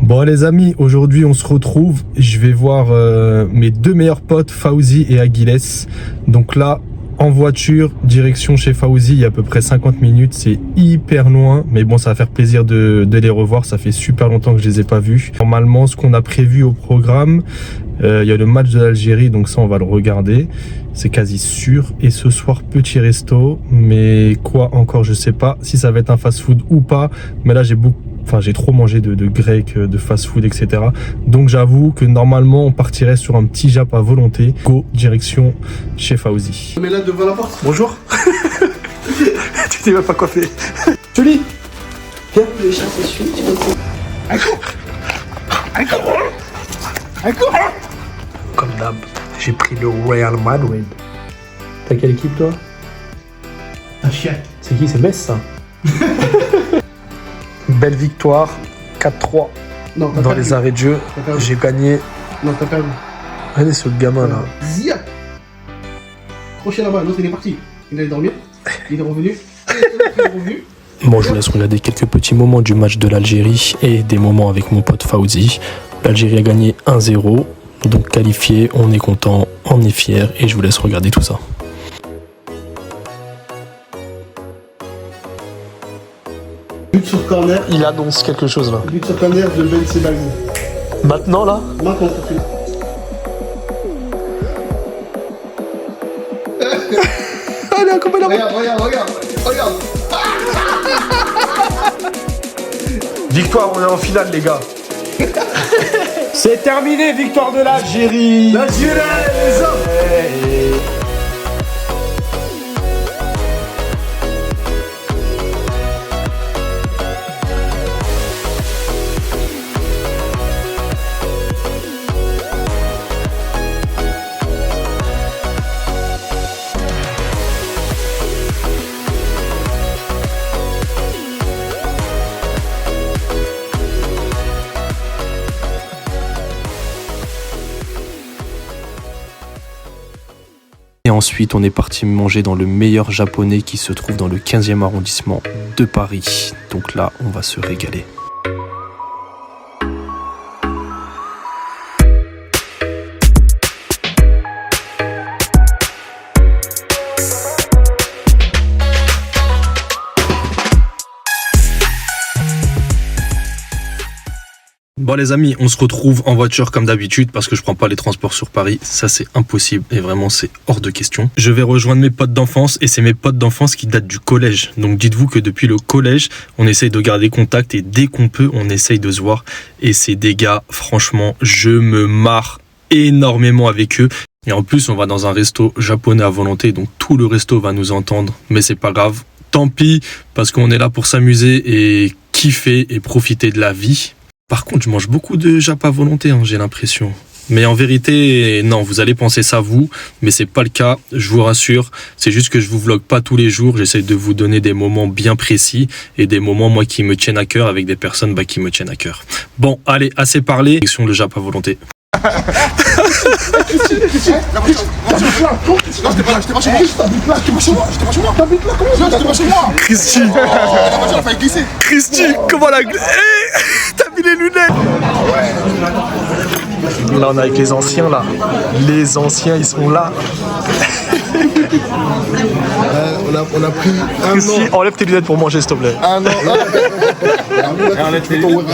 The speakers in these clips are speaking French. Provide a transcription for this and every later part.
Bon les amis, aujourd'hui on se retrouve, je vais voir mes deux meilleurs potes Fawzi et Aguiles. Donc là, en voiture, direction chez Fawzi, il y a à peu près 50 minutes, c'est hyper loin. Mais bon, ça va faire plaisir de les revoir, ça fait super longtemps que je les ai pas vus. Normalement, ce qu'on a prévu au programme, il y a le match de l'Algérie, donc ça on va le regarder. C'est quasi sûr. Et ce soir, petit resto, mais quoi encore, je sais pas si ça va être un fast-food ou pas. Mais là, j'ai trop mangé de grec, de fast-food, etc. Donc j'avoue que normalement on partirait sur un petit jap à volonté. Go, direction chez Fawzi. Mais là devant la porte. Bonjour. Tu t'es même pas coiffé. Julie, Viens. Le chat s'essuie, tu peux quoi. Un coup. comme d'hab, j'ai pris le Real Madrid. T'as quelle équipe toi? Un chien. C'est qui? C'est Metz ça. Belle victoire, 4-3 Non, dans les arrêts de jeu. J'ai gagné. Non, t'as perdu. Regardez ce gamin là. Zia. Crochet là-bas, l'autre il est parti. Il allait dormir. Il est revenu. Bon, je vous laisse regarder quelques petits moments du match de l'Algérie et des moments avec mon pote Fawzi. L'Algérie a gagné 1-0, donc qualifié, on est content, on est fier et je vous laisse regarder tout ça. But sur corner. Il annonce quelque chose là. But sur corner de Ben Sebazi. Maintenant là? Maintenant, tout de suite. Allez, accompagne la Regarde. Victoire, on est en finale les gars. C'est terminé, victoire de l'Algérie. L'Algérie, les hommes. Et ensuite, on est parti manger dans le meilleur japonais qui se trouve dans le 15e arrondissement de Paris. Donc là, on va se régaler. Bon les amis, on se retrouve en voiture comme d'habitude parce que je prends pas les transports sur Paris, ça c'est impossible et vraiment c'est hors de question. Je vais rejoindre mes potes d'enfance et c'est mes potes d'enfance qui datent du collège. Donc dites-vous que depuis le collège, on essaye de garder contact et dès qu'on peut, on essaye de se voir. Et ces des gars, franchement, je me marre énormément avec eux. Et en plus, on va dans un resto japonais à volonté, donc tout le resto va nous entendre, mais c'est pas grave. Tant pis, parce qu'on est là pour s'amuser et kiffer et profiter de la vie. Par contre, je mange beaucoup de jap à volonté, j'ai l'impression. Mais en vérité, non, vous allez penser ça vous, mais c'est pas le cas, je vous rassure. C'est juste que je vous vlogue pas tous les jours, j'essaie de vous donner des moments bien précis et des moments, moi, qui me tiennent à cœur avec des personnes qui me tiennent à cœur. Bon, allez, assez parlé, direction le jap à volonté. Non, j'étais pas là, j'étais pas chez moi. J'étais pas chez moi. Christy, La voiture a failli glisser. Christy, comment la... T'as mis les lunettes? Là, on est avec les anciens, là. Les anciens, ils sont là. On a pris un Christy, an. enlève tes lunettes pour manger, s'il te plaît. Un an. Enlève les lunettes.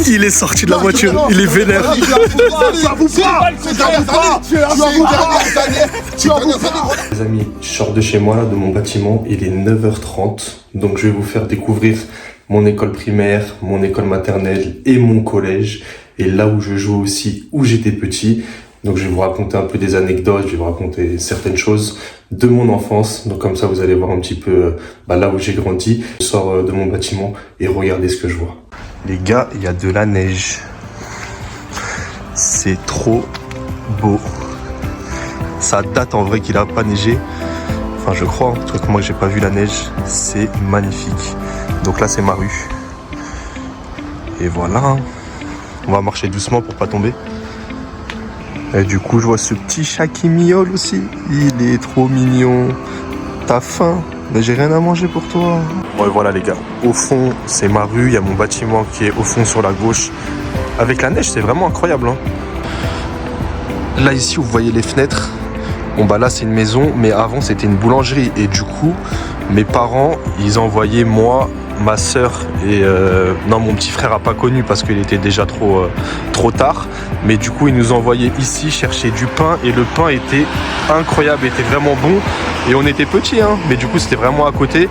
Il est sorti de la voiture, il est vénère. Les amis, je sors de chez moi, là, de mon bâtiment, il est 9h30, donc je vais vous faire découvrir mon école primaire, mon école maternelle et mon collège, et là où je jouais aussi, où j'étais petit. Donc je vais vous raconter un peu des anecdotes, je vais vous raconter certaines choses de mon enfance. Donc comme ça vous allez voir un petit peu là où j'ai grandi. Je sors de mon bâtiment et regardez ce que je vois. Les gars, il y a de la neige. C'est trop beau. Ça date en vrai qu'il a pas neigé. Enfin je crois, parce que moi j'ai pas vu la neige. C'est magnifique. Donc là c'est ma rue. Et voilà. On va marcher doucement pour pas tomber. Et du coup je vois ce petit chat qui miaule aussi. Il est trop mignon. T'as faim? Mais j'ai rien à manger pour toi. Bon et voilà les gars. Au fond c'est ma rue. Il y a mon bâtiment qui est au fond sur la gauche. Avec la neige c'est vraiment incroyable hein. Là ici vous voyez les fenêtres. Bon bah là c'est une maison, mais avant c'était une boulangerie. Et du coup mes parents ils envoyaient moi, ma soeur et non mon petit frère a pas connu parce qu'il était déjà trop tard. Mais du coup ils nous envoyaient ici chercher du pain. Et le pain était incroyable, était vraiment bon. Et on était petits hein, mais du coup c'était vraiment à côté.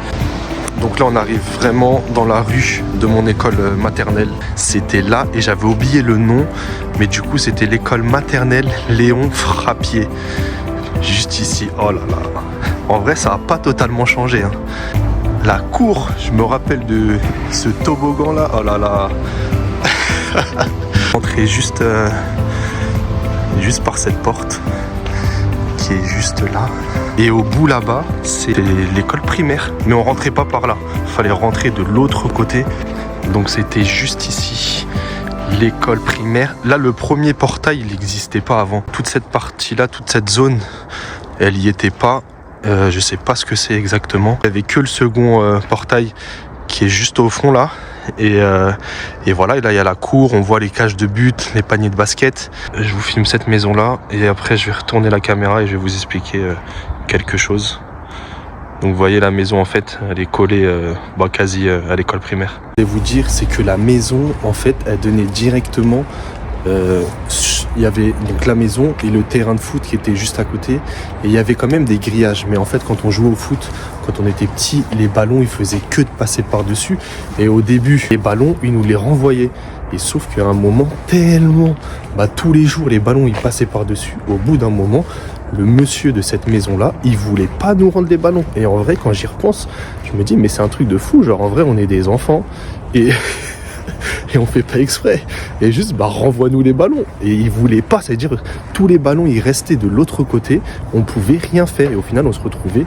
Donc là on arrive vraiment dans la rue de mon école maternelle. C'était là et j'avais oublié le nom. Mais du coup c'était l'école maternelle Léon Frappier. Juste ici, oh là là. En vrai ça n'a pas totalement changé hein. La cour, je me rappelle de ce toboggan là, oh là là. Entrer juste par cette porte qui est juste là. Et au bout là-bas, c'est l'école primaire. Mais on rentrait pas par là, il fallait rentrer de l'autre côté. Donc c'était juste ici, l'école primaire. Là le premier portail il n'existait pas avant. Toute cette partie là, toute cette zone, elle y était pas. Je sais pas ce que c'est exactement. Il n'y avait que le second portail qui est juste au fond là. Et voilà, et là il y a la cour, on voit les cages de but, les paniers de basket. Je vous filme cette maison là et après je vais retourner la caméra et je vais vous expliquer quelque chose. Donc vous voyez la maison en fait, elle est collée quasi à l'école primaire. Je vais vous dire, c'est que la maison en fait, elle donnait directement. Il y avait donc la maison et le terrain de foot qui était juste à côté. Et il y avait quand même des grillages. Mais en fait, quand on jouait au foot, quand on était petit, les ballons, ils faisaient que de passer par-dessus. Et au début, les ballons, ils nous les renvoyaient. Et sauf qu'à un moment, tellement, tous les jours, les ballons, ils passaient par-dessus. Au bout d'un moment, le monsieur de cette maison-là, il voulait pas nous rendre les ballons. Et en vrai, quand j'y repense, je me dis, mais c'est un truc de fou. Genre, en vrai, on est des enfants. Et on fait pas exprès. Et juste, renvoie-nous les ballons. Et il voulait pas, c'est-à-dire, tous les ballons, ils restaient de l'autre côté. On pouvait rien faire. Et au final, on se retrouvait,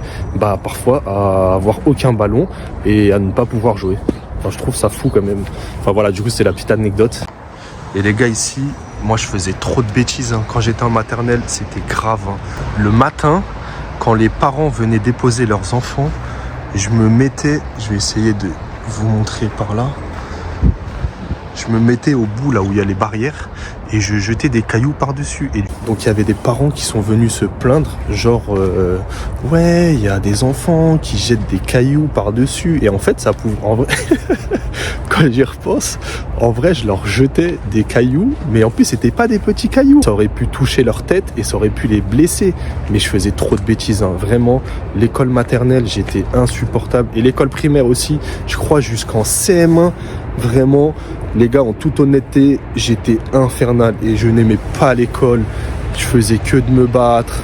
parfois, à avoir aucun ballon et à ne pas pouvoir jouer. Enfin, je trouve ça fou quand même. Enfin voilà, du coup, c'est la petite anecdote. Et les gars, ici, moi, je faisais trop de bêtises. Hein. Quand j'étais en maternelle, c'était grave. Hein. Le matin, quand les parents venaient déposer leurs enfants, je me mettais, je vais essayer de vous montrer par là. Je me mettais au bout là où il y a les barrières et je jetais des cailloux par-dessus. Et donc il y avait des parents qui sont venus se plaindre, genre ouais, il y a des enfants qui jettent des cailloux par-dessus. Et en fait, ça pouvait, en vrai, quand j'y repense, en vrai, je leur jetais des cailloux, mais en plus, c'était pas des petits cailloux. Ça aurait pu toucher leur tête et ça aurait pu les blesser. Mais je faisais trop de bêtises, hein. Vraiment. L'école maternelle, j'étais insupportable. Et l'école primaire aussi, je crois jusqu'en CM1, vraiment. Les gars, en toute honnêteté, j'étais infernal et je n'aimais pas l'école. Je faisais que de me battre.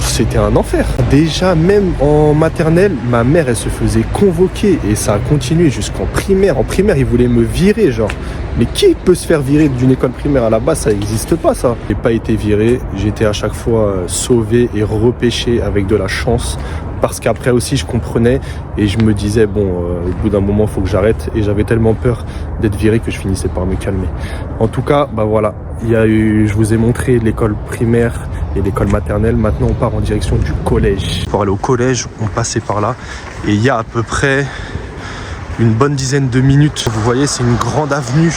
C'était un enfer. Déjà, même en maternelle, ma mère, elle se faisait convoquer et ça a continué jusqu'en primaire. En primaire, ils voulaient me virer, genre. Mais qui peut se faire virer d'une école primaire à la base? Ça n'existe pas, ça. J'ai pas été viré. J'étais à chaque fois sauvé et repêché avec de la chance. Parce qu'après aussi, je comprenais et je me disais, bon, au bout d'un moment, il faut que j'arrête. Et j'avais tellement peur d'être viré que je finissais par me calmer. En tout cas, voilà. Je vous ai montré l'école primaire et l'école maternelle. Maintenant, on part en direction du collège. Pour aller au collège, on passait par là. Et il y a à peu près une bonne dizaine de minutes. Vous voyez, c'est une grande avenue.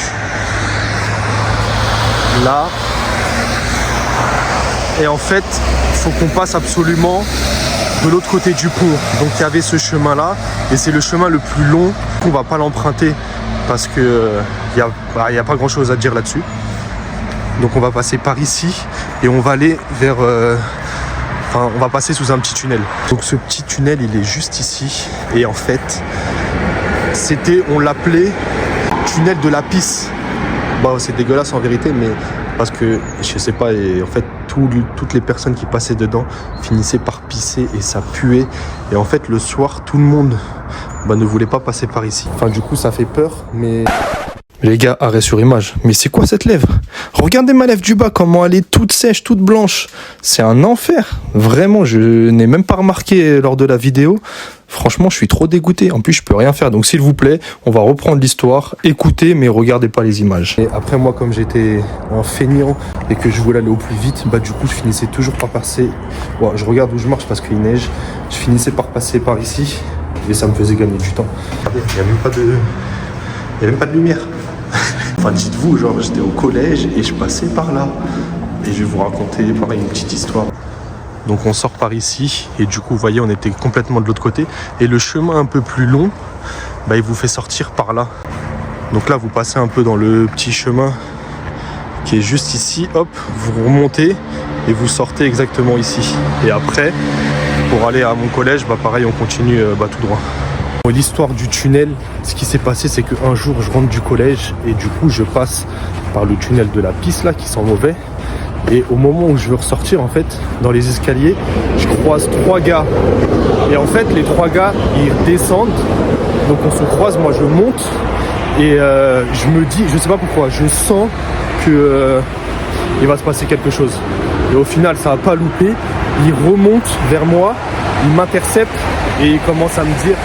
Là. Et en fait, il faut qu'on passe absolument de l'autre côté du pont. Donc il y avait ce chemin là et c'est le chemin le plus long. On va pas l'emprunter parce que y a pas grand chose à dire là-dessus. Donc on va passer par ici et on va aller vers on va passer sous un petit tunnel. Donc ce petit tunnel, il est juste ici et en fait on l'appelait tunnel de la pisse. C'est dégueulasse en vérité, mais parce que je sais pas, et en fait toutes les personnes qui passaient dedans finissaient par pisser et ça puait. Et en fait le soir, tout le monde ne voulait pas passer par ici. Enfin du coup ça fait peur, mais Les gars, arrêt sur image. Mais c'est quoi cette lèvre? Regardez ma lèvre du bas, comment elle est toute sèche, toute blanche. C'est un enfer. Vraiment, je n'ai même pas remarqué lors de la vidéo. Franchement, je suis trop dégoûté. En plus, je peux rien faire. Donc, s'il vous plaît, on va reprendre l'histoire. Écoutez, mais regardez pas les images. Et après, moi, comme j'étais un feignant et que je voulais aller au plus vite, bah du coup, je finissais toujours par passer. Bon, je regarde où je marche parce qu'il neige. Je finissais par passer par ici et ça me faisait gagner du temps. Regardez, il n'y a même pas de lumière. Enfin, dites-vous, genre, j'étais au collège et je passais par là. Et je vais vous raconter, pareil, une petite histoire. Donc, on sort par ici. Et du coup, vous voyez, on était complètement de l'autre côté. Et le chemin un peu plus long, bah, il vous fait sortir par là. Donc là, vous passez un peu dans le petit chemin qui est juste ici. Hop, vous remontez et vous sortez exactement ici. Et après, pour aller à mon collège, bah, pareil, on continue tout droit. L'histoire du tunnel, ce qui s'est passé, c'est qu'un jour je rentre du collège et du coup je passe par le tunnel de la piste là qui sent mauvais, et au moment où je veux ressortir, en fait, dans les escaliers, je croise 3 gars et en fait les 3 gars ils descendent, donc on se croise, moi je monte et je me dis, je sais pas pourquoi, je sens que il va se passer quelque chose, et au final ça va pas louper. Ils remontent vers moi, ils m'interceptent et ils commencent à me dire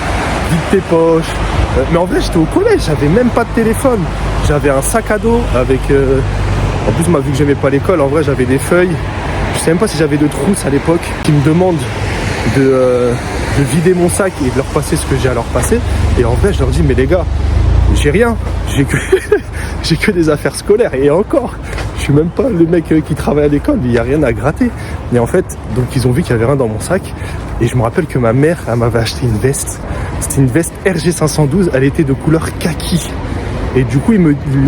vide tes poches. Mais en vrai, j'étais au collège, j'avais même pas de téléphone. J'avais un sac à dos avec... En plus, vu que j'aimais pas l'école, en vrai, j'avais des feuilles. Je sais même pas si j'avais de trousse à l'époque. Qui me demandent de vider mon sac et de leur passer ce que j'ai à leur passer. Et en vrai, je leur dis, mais les gars, j'ai rien. J'ai que des affaires scolaires. Et encore, je suis même pas le mec qui travaille à l'école. Il n'y a rien à gratter. Mais en fait, donc ils ont vu qu'il y avait rien dans mon sac. Et je me rappelle que ma mère, elle m'avait acheté une veste. C'était une veste RG 512, elle était de couleur kaki. Et du coup,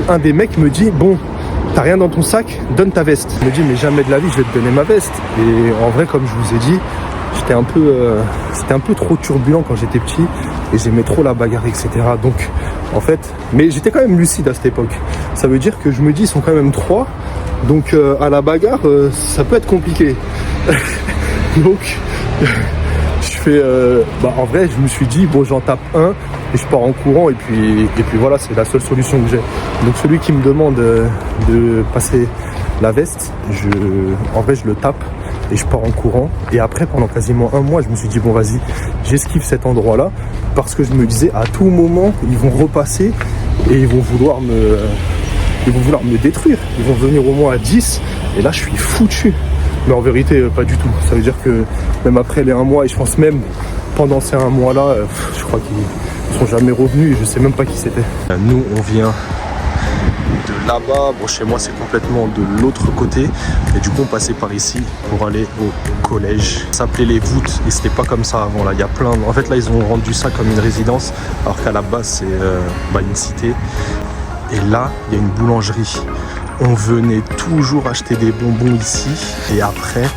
un des mecs me dit, bon, t'as rien dans ton sac, donne ta veste. Il me dit, mais jamais de la vie, je vais te donner ma veste. Et en vrai, comme je vous ai dit, c'était un peu trop turbulent quand j'étais petit. Et j'aimais trop la bagarre, etc. Donc, en fait, mais j'étais quand même lucide à cette époque. Ça veut dire que je me dis, ils sont quand même 3. Donc, à la bagarre, ça peut être compliqué. Donc... en vrai, je me suis dit, bon, j'en tape un et je pars en courant, et puis voilà, c'est la seule solution que j'ai. Donc celui qui me demande de passer la veste, en vrai, je le tape et je pars en courant. Et après, pendant quasiment un mois, je me suis dit, bon, vas-y, j'esquive cet endroit-là, parce que je me disais, à tout moment, ils vont repasser et ils vont vouloir me détruire. Ils vont venir au moins à 10 et là, je suis foutu. Mais en vérité, pas du tout. Ça veut dire que même après les 1 mois, et je pense même pendant ces 1 mois-là, je crois qu'ils sont jamais revenus et je sais même pas qui c'était. Nous, on vient de là-bas. Bon, chez moi, c'est complètement de l'autre côté. Et du coup, on passait par ici pour aller au collège. Ça s'appelait les voûtes et c'était pas comme ça avant. Là, il y a plein. En fait, là, ils ont rendu ça comme une résidence, alors qu'à la base, c'est une cité. Et là, il y a une boulangerie. On venait toujours acheter des bonbons ici et après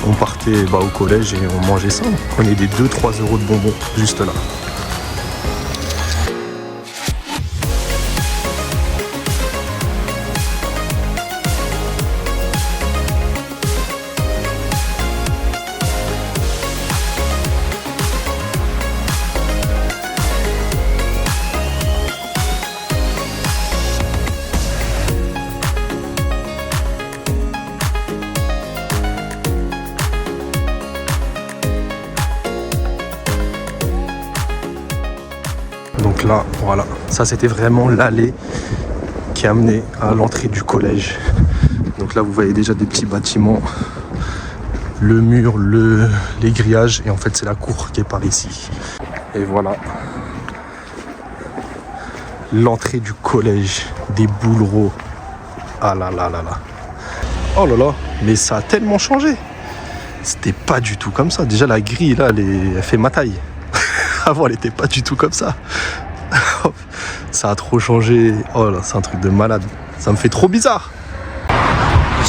on partait au collège et on mangeait ça. On prenait des 2-3 euros de bonbons juste là. Donc là, voilà, ça c'était vraiment l'allée qui amenait à l'entrée du collège. Donc là, vous voyez déjà des petits bâtiments, le mur, les grillages, et en fait c'est la cour qui est par ici. Et voilà, l'entrée du collège des Boulereaux. Ah là là là là. Oh là là, mais ça a tellement changé. C'était pas du tout comme ça. Déjà la grille là, elle fait ma taille. Avant, elle était pas du tout comme ça. Ça a trop changé. Oh là, c'est un truc de malade. Ça me fait trop bizarre.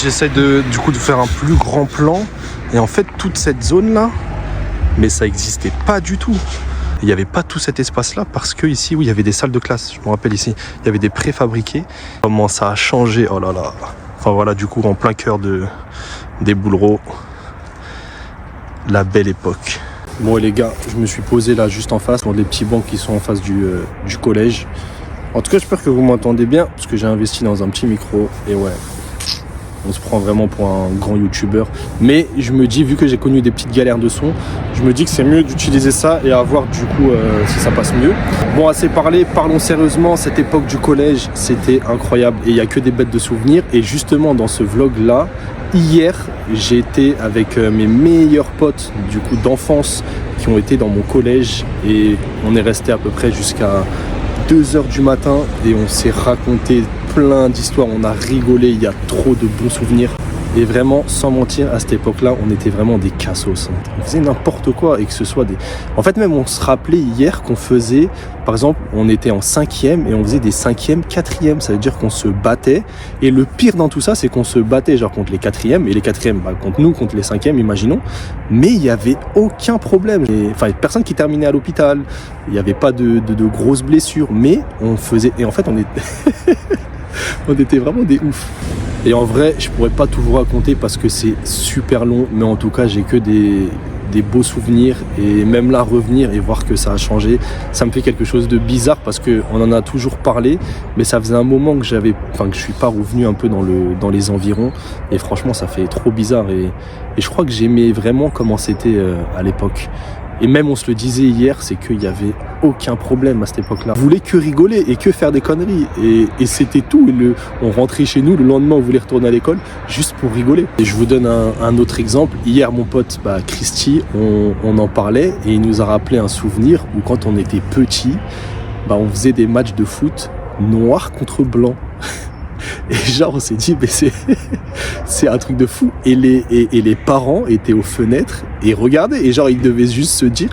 J'essaie du coup de faire un plus grand plan. Et en fait, toute cette zone-là, mais ça n'existait pas du tout. Il n'y avait pas tout cet espace-là parce que ici, oui, il y avait des salles de classe. Je me rappelle ici, il y avait des préfabriqués. Comment ça a changé. Oh là là. Enfin voilà, du coup, en plein cœur des Boulereaux. La belle époque. Bon les gars, je me suis posé là juste en face, dans les petits bancs qui sont en face du collège. En tout cas, j'espère que vous m'entendez bien, parce que j'ai investi dans un petit micro, et ouais, on se prend vraiment pour un grand youtubeur. Mais je me dis, vu que j'ai connu des petites galères de son, je me dis que c'est mieux d'utiliser ça et à voir du coup si ça passe mieux. Bon, assez parlé, parlons sérieusement. Cette époque du collège, c'était incroyable et il n'y a que des bêtes de souvenirs. Et justement, dans ce vlog-là, hier, j'ai été avec mes meilleurs potes du coup d'enfance qui ont été dans mon collège et on est resté à peu près jusqu'à 2h du matin et on s'est raconté plein d'histoires, on a rigolé, il y a trop de bons souvenirs. Et vraiment, sans mentir, à cette époque-là, on était vraiment des cassos. On faisait n'importe quoi et que ce soit des... En fait, même on se rappelait hier qu'on faisait, par exemple, on était en 5e et on faisait des 5e, 4e. Ça veut dire qu'on se battait. Et le pire dans tout ça, c'est qu'on se battait genre contre les 4e et les 4e contre nous, contre les 5e, imaginons. Mais il n'y avait aucun problème. Enfin, personne qui terminait à l'hôpital. Il n'y avait pas de grosses blessures. Mais on faisait... Et en fait, on était... on était vraiment des oufs. Et en vrai, je pourrais pas tout vous raconter parce que c'est super long, mais en tout cas, j'ai que des beaux souvenirs et même là, revenir et voir que ça a changé, ça me fait quelque chose de bizarre parce que on en a toujours parlé, mais ça faisait un moment que que je suis pas revenu un peu dans les environs et franchement, ça fait trop bizarre et je crois que j'aimais vraiment comment c'était à l'époque. Et même on se le disait hier, c'est qu'il n'y avait aucun problème à cette époque-là. On voulait que rigoler et que faire des conneries. Et c'était tout. On rentrait chez nous, le lendemain on voulait retourner à l'école juste pour rigoler. Et je vous donne un autre exemple. Hier mon pote Christy, on en parlait et il nous a rappelé un souvenir où quand on était petit, on faisait des matchs de foot noir contre blanc. Et genre on s'est dit mais c'est un truc de fou et les parents étaient aux fenêtres et regardaient et genre ils devaient juste se dire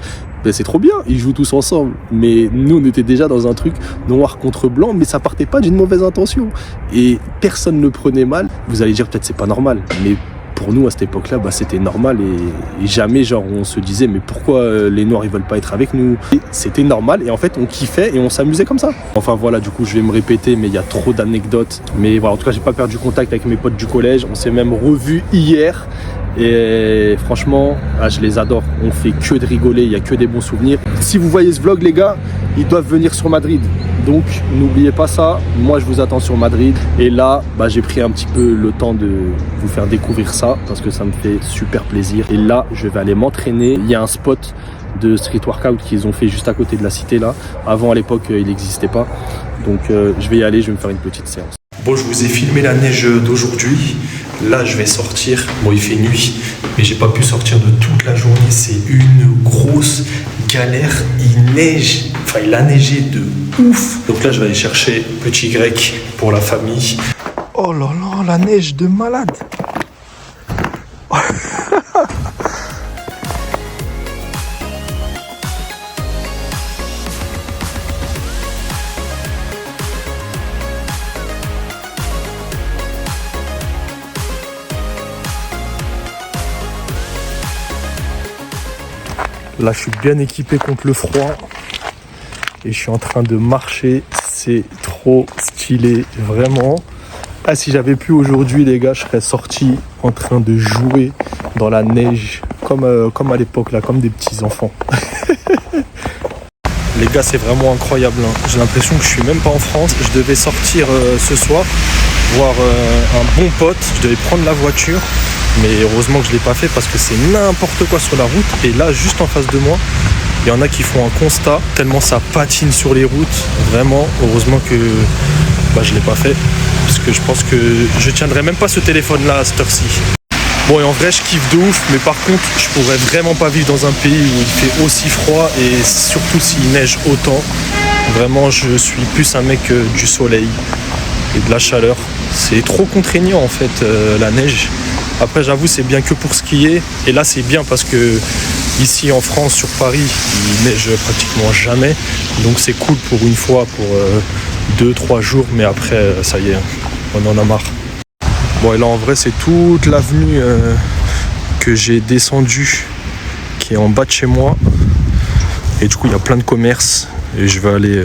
c'est trop bien, ils jouent tous ensemble. Mais nous on était déjà dans un truc noir contre blanc, mais ça partait pas d'une mauvaise intention et personne ne le prenait mal. Vous allez dire peut-être c'est pas normal, mais pour nous à cette époque-là c'était normal et jamais genre on se disait mais pourquoi les noirs ils veulent pas être avec nous. Et c'était normal et en fait on kiffait et on s'amusait comme ça. Enfin voilà, du coup je vais me répéter mais il y a trop d'anecdotes, mais voilà, en tout cas j'ai pas perdu contact avec mes potes du collège, on s'est même revus hier et franchement je les adore, on fait que de rigoler, il y a que des bons souvenirs. Si vous voyez ce vlog les gars, ils doivent venir sur Madrid, donc n'oubliez pas ça, moi je vous attends sur Madrid et là j'ai pris un petit peu le temps de vous faire découvrir ça parce que ça me fait super plaisir. Et là je vais aller m'entraîner, il y a un spot de street workout qu'ils ont fait juste à côté de la cité là, avant à l'époque il n'existait pas, donc je vais y aller, je vais me faire une petite séance. Bon, je vous ai filmé la neige d'aujourd'hui. Là, je vais sortir. Bon, il fait nuit, mais j'ai pas pu sortir de toute la journée. C'est une grosse galère. Il neige. Enfin, il a neigé de ouf. Donc là, je vais aller chercher petit grec pour la famille. Oh là là, la neige de malade. Là, je suis bien équipé contre le froid et je suis en train de marcher. C'est trop stylé, vraiment. Ah, si j'avais pu aujourd'hui, les gars, je serais sorti en train de jouer dans la neige, comme à l'époque, là, comme des petits enfants. Les gars, c'est vraiment incroyable, hein. J'ai l'impression que je suis même pas en France. Je devais sortir ce soir, voir un bon pote. Je devais prendre la voiture. Mais heureusement que je ne l'ai pas fait parce que c'est n'importe quoi sur la route. Et là, juste en face de moi, il y en a qui font un constat tellement ça patine sur les routes. Vraiment, heureusement que je ne l'ai pas fait. Parce que je pense que je tiendrai même pas ce téléphone-là à cette heure-ci. Bon, et en vrai, je kiffe de ouf. Mais par contre, je pourrais vraiment pas vivre dans un pays où il fait aussi froid. Et surtout s'il neige autant. Vraiment, je suis plus un mec du soleil et de la chaleur. C'est trop contraignant en fait, la neige. Après j'avoue c'est bien que pour skier et là c'est bien parce que ici en France sur Paris il neige pratiquement jamais, donc c'est cool pour une fois pour 2-3 jours, mais après ça y est, on en a marre. Bon et là en vrai c'est toute l'avenue que j'ai descendue qui est en bas de chez moi et du coup il y a plein de commerces et je vais aller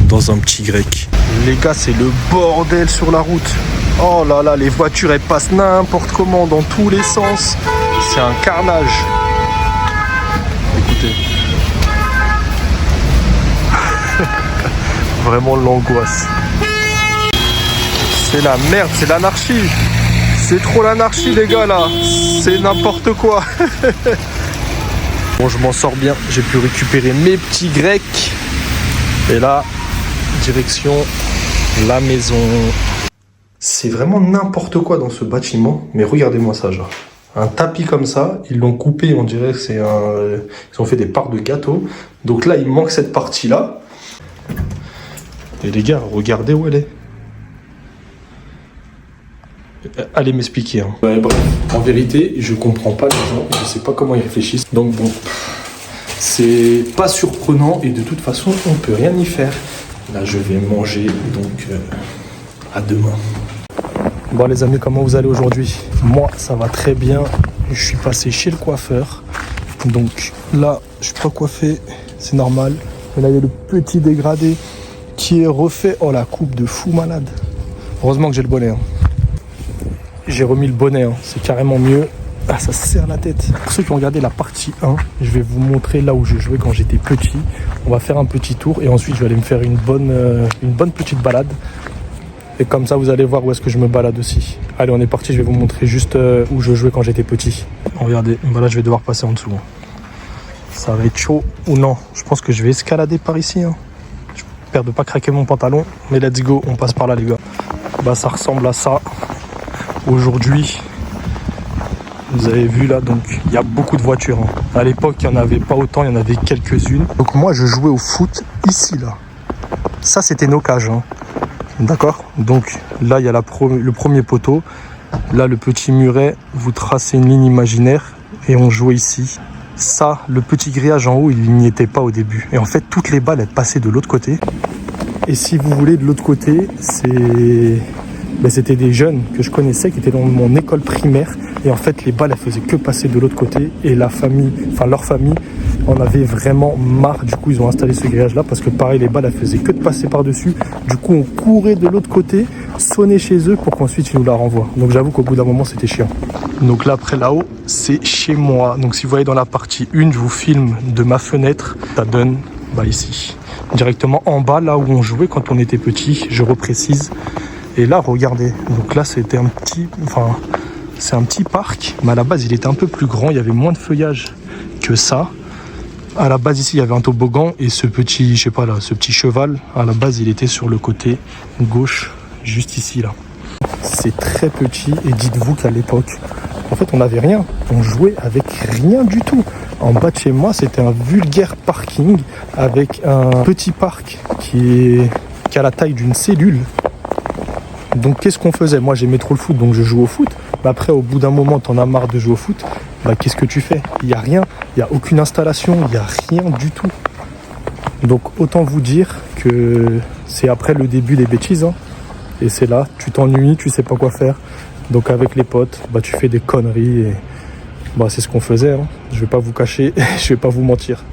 dans un petit grec. Les gars, c'est le bordel sur la route. Oh là là, les voitures elles passent n'importe comment dans tous les sens. C'est un carnage. Écoutez. vraiment l'angoisse. C'est la merde, c'est l'anarchie. C'est trop l'anarchie les gars là. C'est n'importe quoi. Bon, je m'en sors bien. J'ai pu récupérer mes petits grecs. Et là, direction la maison. C'est vraiment n'importe quoi dans ce bâtiment. Mais regardez-moi ça, genre. Un tapis comme ça, ils l'ont coupé, on dirait que c'est un... Ils ont fait des parts de gâteau. Donc là, il manque cette partie-là. Et les gars, regardez où elle est. Allez m'expliquer. Hein. Ouais, bref, en vérité, je comprends pas les gens, je sais pas comment ils réfléchissent. Donc bon, c'est pas surprenant et de toute façon, on peut rien y faire. Là, je vais manger, donc à demain. Bon les amis, comment vous allez aujourd'hui? Moi, ça va très bien. Je suis passé chez le coiffeur. Donc là, je suis pas coiffé, c'est normal. Mais là, il y a le petit dégradé qui est refait. Oh, la coupe de fou malade. Heureusement que j'ai le bonnet. Hein. J'ai remis le bonnet, hein. C'est carrément mieux. Ah, ça serre la tête. Pour ceux qui ont regardé la partie 1, je vais vous montrer là où je jouais quand j'étais petit. On va faire un petit tour et ensuite je vais aller me faire une bonne petite balade. Et comme ça, vous allez voir où est-ce que je me balade aussi. Allez, on est parti, je vais vous montrer juste où je jouais quand j'étais petit. Regardez, voilà, je vais devoir passer en dessous. Ça va être chaud ou non. Je pense que je vais escalader par ici. Hein. J'espère de pas craquer mon pantalon. Mais let's go, on passe par là les gars. Bah ça ressemble à ça. Aujourd'hui, vous avez vu là, donc il y a beaucoup de voitures. Hein. À l'époque, il n'y en avait pas autant, il y en avait quelques-unes. Donc moi, je jouais au foot ici là. Ça, c'était nos cages. Hein. D'accord. Donc là, il y a le premier poteau. Là, le petit muret, vous tracez une ligne imaginaire et on jouait ici. Ça, le petit grillage en haut, il n'y était pas au début. Et en fait, toutes les balles, elles passaient de l'autre côté. Et si vous voulez, de l'autre côté, c'était des jeunes que je connaissais qui étaient dans mon école primaire. Et en fait, les balles, elles faisaient que passer de l'autre côté. Et leur famille, en avait vraiment marre. Du coup, ils ont installé ce grillage-là parce que pareil, les balles, elles faisaient que de passer par-dessus. Du coup, on courait de l'autre côté, sonnait chez eux pour qu'ensuite, ils nous la renvoient. Donc, j'avoue qu'au bout d'un moment, c'était chiant. Donc là, après là-haut, c'est chez moi. Donc, si vous voyez dans la partie 1, je vous filme de ma fenêtre. Ça donne ici. Directement en bas, là où on jouait quand on était petit, je reprécise. Et là, regardez. Donc là, c'était c'est un petit parc. Mais à la base, il était un peu plus grand. Il y avait moins de feuillage que ça. À la base, ici, il y avait un toboggan. Et ce petit, je sais pas là, ce petit cheval, à la base, il était sur le côté gauche, juste ici, là. C'est très petit. Et dites-vous qu'à l'époque, en fait, on n'avait rien. On jouait avec rien du tout. En bas de chez moi, c'était un vulgaire parking avec un petit parc qui a la taille d'une cellule. Donc qu'est-ce qu'on faisait? Moi j'aimais trop le foot, donc je joue au foot. Mais après au bout d'un moment t'en as marre de jouer au foot. Qu'est-ce que tu fais? Il n'y a rien, il n'y a aucune installation, il n'y a rien du tout. Donc autant vous dire que c'est après le début des bêtises. Hein. Et c'est là, tu t'ennuies, tu sais pas quoi faire. Donc avec les potes, tu fais des conneries. Et c'est ce qu'on faisait. Hein. Je vais pas vous cacher, je vais pas vous mentir.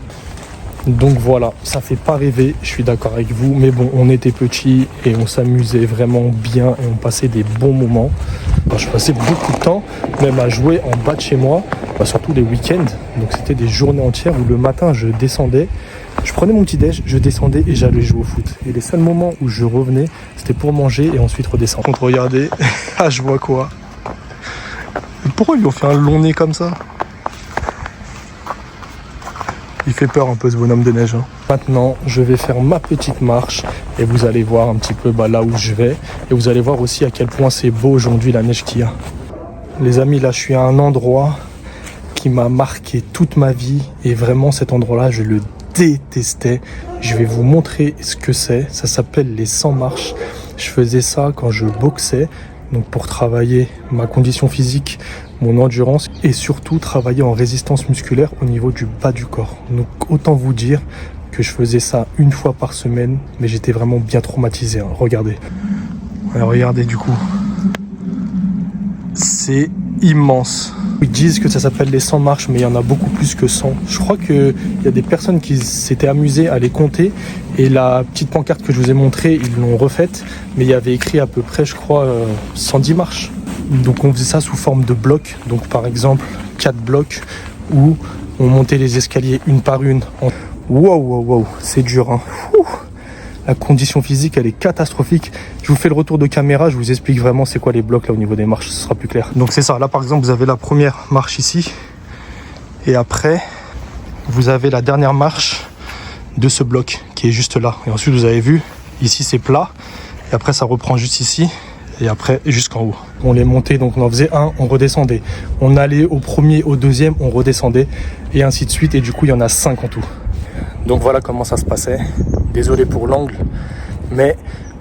Donc voilà, ça fait pas rêver, je suis d'accord avec vous, mais bon, on était petits et on s'amusait vraiment bien et on passait des bons moments. Je passais beaucoup de temps, même à jouer en bas de chez moi, surtout les week-ends. Donc c'était des journées entières où le matin je descendais, je prenais mon petit déj, je descendais et j'allais jouer au foot. Et les seuls moments où je revenais, c'était pour manger et ensuite redescendre. Contre, regardez, ah je vois quoi. Et pourquoi ils lui ont fait un long nez comme ça? Il fait peur un peu ce bonhomme de neige. Hein. Maintenant, je vais faire ma petite marche et vous allez voir un petit peu là où je vais. Et vous allez voir aussi à quel point c'est beau aujourd'hui la neige qu'il y a. Les amis, là je suis à un endroit qui m'a marqué toute ma vie. Et vraiment cet endroit-là, je le détestais. Je vais vous montrer ce que c'est. Ça s'appelle les 100 marches. Je faisais ça quand je boxais. Donc pour travailler ma condition physique, mon endurance et surtout travailler en résistance musculaire au niveau du bas du corps. Donc autant vous dire que je faisais ça une fois par semaine, mais j'étais vraiment bien traumatisé. Hein. Regardez. Alors, regardez du coup. C'est immense. Ils disent que ça s'appelle les 100 marches, mais il y en a beaucoup plus que 100. Je crois qu'il y a des personnes qui s'étaient amusées à les compter. Et la petite pancarte que je vous ai montrée, ils l'ont refaite. Mais il y avait écrit à peu près, je crois, 110 marches. Donc on faisait ça sous forme de blocs. Donc par exemple, 4 blocs où on montait les escaliers une par une. Wow, c'est dur. Hein. La condition physique, elle est catastrophique. Je vous fais le retour de caméra, je vous explique vraiment c'est quoi les blocs là au niveau des marches, ce sera plus clair. Donc c'est ça, là par exemple, vous avez la première marche ici. Et après, vous avez la dernière marche de ce bloc qui est juste là. Et ensuite, vous avez vu, ici c'est plat. Et après, ça reprend juste ici. Et après, jusqu'en haut. On les montait, donc on en faisait un, on redescendait. On allait au premier, au deuxième, on redescendait. Et ainsi de suite. Et du coup, il y en a 5 en tout. Donc voilà comment ça se passait. Désolé pour l'angle, mais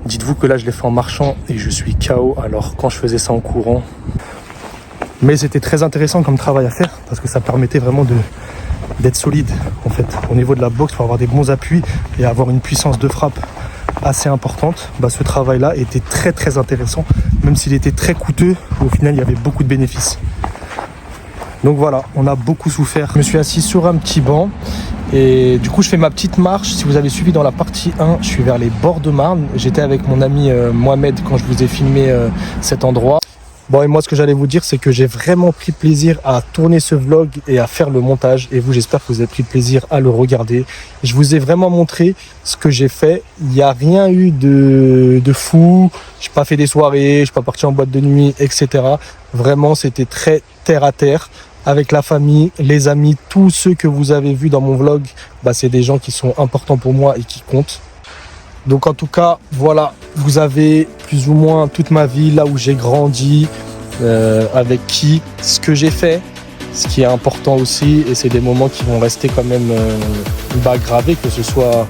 dites-vous que là je l'ai fait en marchant et je suis KO. Alors quand je faisais ça en courant, mais c'était très intéressant comme travail à faire parce que ça permettait vraiment d'être solide en fait. Au niveau de la boxe, il faut avoir des bons appuis et avoir une puissance de frappe assez importante. Ce travail là était très très intéressant, même s'il était très coûteux. Au final, il y avait beaucoup de bénéfices. Donc voilà, on a beaucoup souffert. Je me suis assis sur un petit banc et du coup je fais ma petite marche. Si vous avez suivi dans la partie 1, je suis vers les bords de Marne. J'étais avec mon ami Mohamed quand je vous ai filmé cet endroit. Bon, et moi ce que j'allais vous dire, c'est que j'ai vraiment pris plaisir à tourner ce vlog et à faire le montage. Et vous, j'espère que vous avez pris plaisir à le regarder. Je vous ai vraiment montré ce que j'ai fait. Il n'y a rien eu de fou. Je n'ai pas fait des soirées, je ne suis pas parti en boîte de nuit, etc. Vraiment, c'était très terre à terre. Avec la famille, les amis, tous ceux que vous avez vus dans mon vlog, c'est des gens qui sont importants pour moi et qui comptent. Donc en tout cas, voilà, vous avez plus ou moins toute ma vie, là où j'ai grandi, avec qui, ce que j'ai fait, ce qui est important aussi, et c'est des moments qui vont rester quand même gravés, que ce soit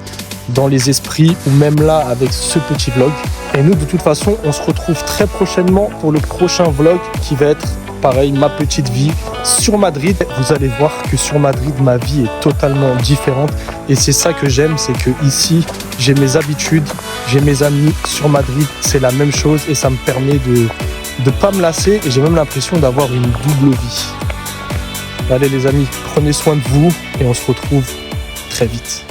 dans les esprits ou même là avec ce petit vlog. Et nous, de toute façon, on se retrouve très prochainement pour le prochain vlog qui va être pareil, ma petite vie sur Madrid. Vous allez voir que sur Madrid, ma vie est totalement différente. Et c'est ça que j'aime, c'est que ici, j'ai mes habitudes, j'ai mes amis. Sur Madrid, c'est la même chose et ça me permet de ne pas me lasser. Et j'ai même l'impression d'avoir une double vie. Allez les amis, prenez soin de vous et on se retrouve très vite.